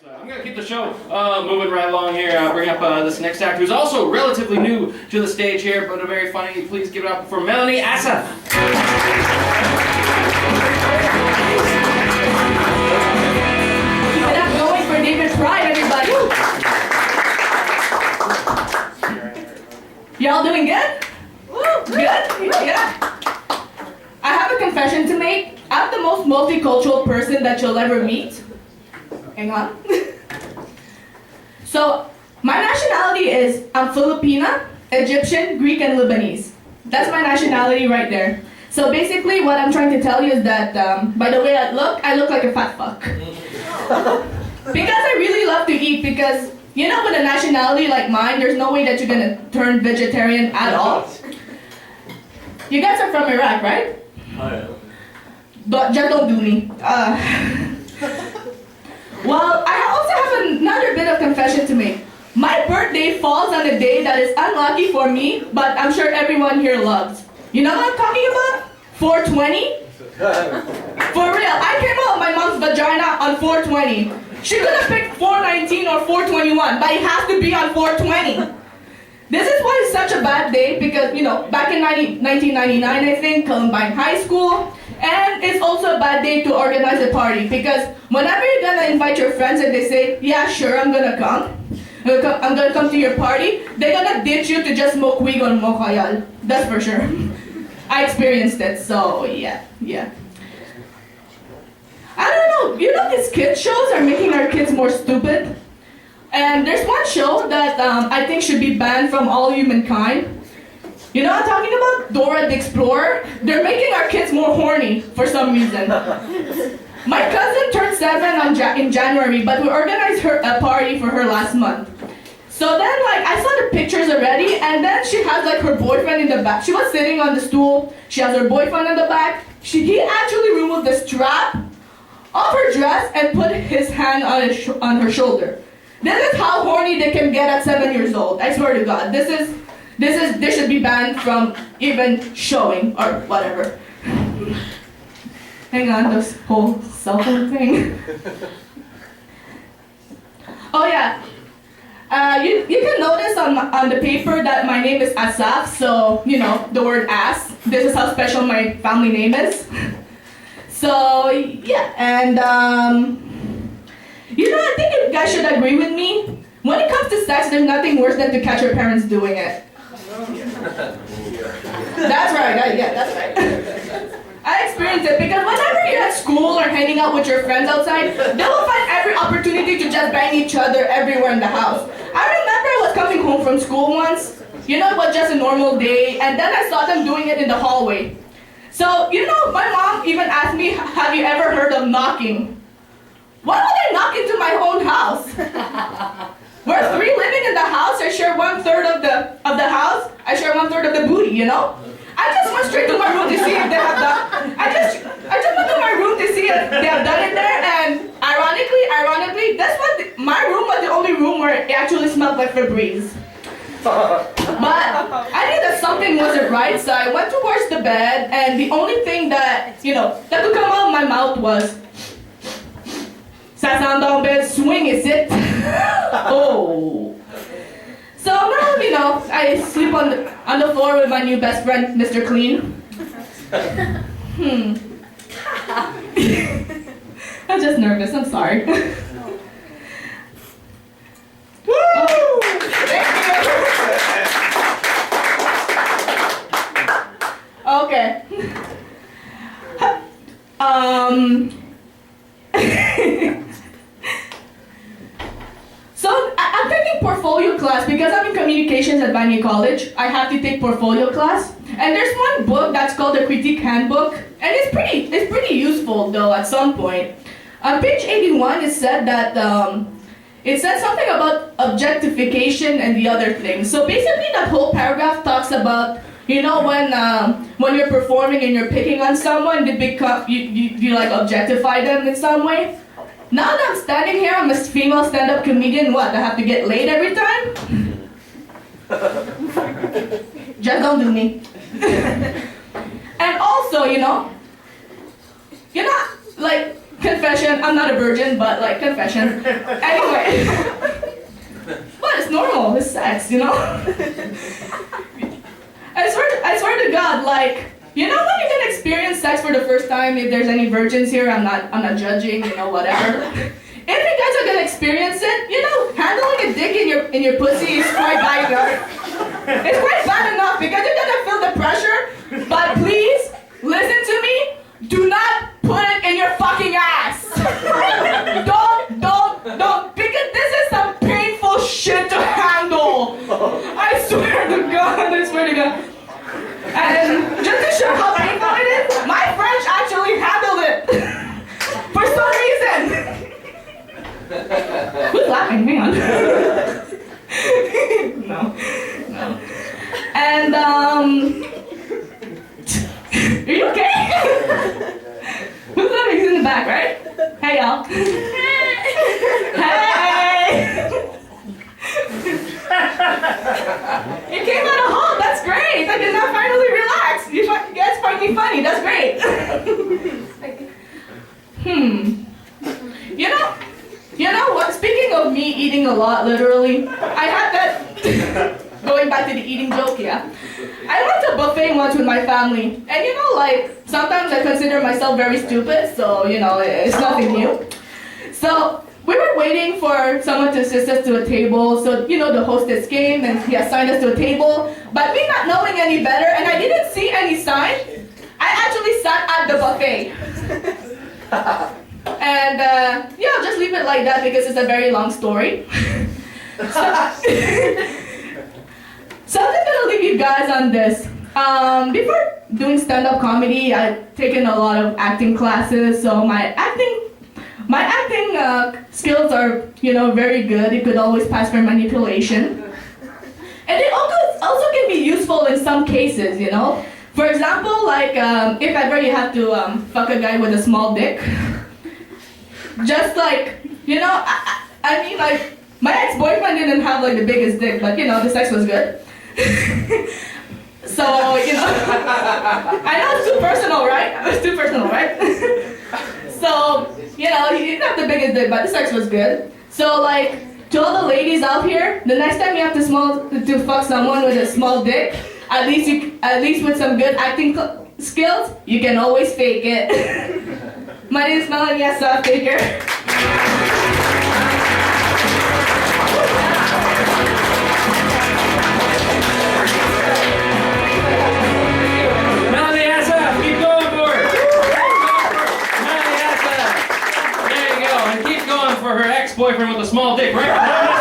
I'm going to keep the show moving right along here. Bring up this next actor who's also relatively new to the stage here, but a very funny. Please give it up for Melanie Asaf. Keep it up going for David Pride, everybody. Y'all doing good? Woo, good? Yeah. I have a confession to make. I'm the most multicultural person that you'll ever meet. Hang on. So, my nationality is I'm Filipina, Egyptian, Greek, and Lebanese. That's my nationality right there. So basically what I'm trying to tell you is that by the way I look like a fat fuck. Because I really love to eat, because you know with a nationality like mine, there's no way that you're gonna turn vegetarian at all. You guys are from Iraq, right? Just don't do me. Well, I also have another bit of confession to make. My birthday falls on a day that is unlucky for me, but I'm sure everyone here loves. You know what I'm talking about? 420? For real, I came out of my mom's vagina on 420. She could have picked 419 or 421, but it has to be on 420. This is why it's such a bad day, because, you know, back in 1999, I think, Columbine High School, and it's also a bad day to organize a party, because whenever you're gonna invite your friends and they say, yeah, sure, I'm gonna come to your party, they're gonna ditch you to just smoke weed on Mokayal. That's for sure. I experienced it, so yeah. I don't know, you know these kids shows are making our kids more stupid? And there's one show that I think should be banned from all humankind. You know what I'm talking about? Dora the Explorer. They're making our kids more horny for some reason. My cousin turned 7 in January, but we organized a party for her last month. So then, like, I saw the pictures already, and then she has like her boyfriend in the back. She was sitting on the stool. She has her boyfriend in the back. He actually removed the strap of her dress and put his hand on her shoulder. This is how horny they can get at 7 years old. I swear to God. This should be banned from even showing or whatever. Hang on, this whole cell phone thing. Oh yeah. You can notice on the paper that my name is Asaf, so you know the word ass. This is how special my family name is. So yeah, and you know, I think you guys should agree with me. When it comes to sex, there's nothing worse than to catch your parents doing it. That's right, yeah, that's right. I experienced it because whenever you're at school or hanging out with your friends outside, they will find every opportunity to just bang each other everywhere in the house. I remember I was coming home from school once. You know, it was just a normal day, and then I saw them doing it in the hallway. So, you know, my mom even asked me, have you ever heard of knocking? Why would I knock into my own house? We're 3 living in the house. I share 1/3 of the house. I share 1/3 of the booty, you know? I just went straight to my room to see if they have done. I just went to my room to see if they have done it there. And ironically, my room was the only room where it actually smelled like Febreze. But I knew that something wasn't right, so I went towards the bed, and the only thing that could come out of my mouth was, "Ça sent dans bed swing, is it?" Oh. So now, you know, I sleep on the floor with my new best friend, Mr. Clean. I'm just nervous, I'm sorry. Woo! Thank you! Okay. So I'm taking portfolio class because I'm in communications at Banyan College. I have to take portfolio class, and there's one book that's called the Critique Handbook, and it's pretty useful though at some point. On page 81, it said that it said something about objectification and the other things. So basically, that whole paragraph talks about, you know, when you're performing and you're picking on someone, you like objectify them in some way. Now that I'm standing here, I'm a female stand-up comedian. What? I have to get laid every time? Just don't do me. And also, you know, like confession, I'm not a virgin, but like confession. Anyway. But it's normal, it's sex, you know? I swear to God, like, you know when you can experience sex for the first time, if there's any virgins here, I'm not judging, you know, whatever. If you guys are gonna experience it, you know, handling a dick in your pussy is quite bad enough. It's quite bad enough because you're gonna feel the pressure, but please, listen to me, do not put it in your fucking ass. Don't, because this is some painful shit to handle. I swear to God. And just to show how painful it is, my French actually handled it. For some reason. Who's laughing? Hang on. No. And, are you okay? Who's laughing? He's in the back, right? Hey, y'all. Hey! You came out of home, that's great! I did not finally relax. You guys find me funny, that's great. You know what? Speaking of me eating a lot, literally, I had that, going back to the eating joke, yeah. I went to a buffet once with my family, and you know, like, sometimes I consider myself very stupid, so, you know, it's nothing new. So, we were waiting for someone to assist us to a table, so, you know, the hostess came and he assigned us to a table, but me not knowing any better, and I didn't see any sign, I actually sat at the buffet. And, yeah, I'll just leave it like that because it's a very long story. So I'm just gonna leave you guys on this. Before doing stand-up comedy, I've taken a lot of acting classes, so my acting skills are, you know, very good. It could always pass for manipulation. And it also can be useful in some cases, you know? For example, like, if ever you have to fuck a guy with a small dick, just like, you know, I mean, like, my ex-boyfriend didn't have, like, the biggest dick, but, you know, the sex was good. So, you know, I know it's too personal, right? It's too personal, right? So, you know, he didn't have the biggest dick, but the sex was good. So, like, to all the ladies out here, the next time you have to fuck someone with a small dick, at least with some good acting skills, you can always fake it. My name is Melanie Asa, faker. Melanie Asa, keep going for it. Melanie Asa. There you go. And keep going for her ex-boyfriend with a small dick, right?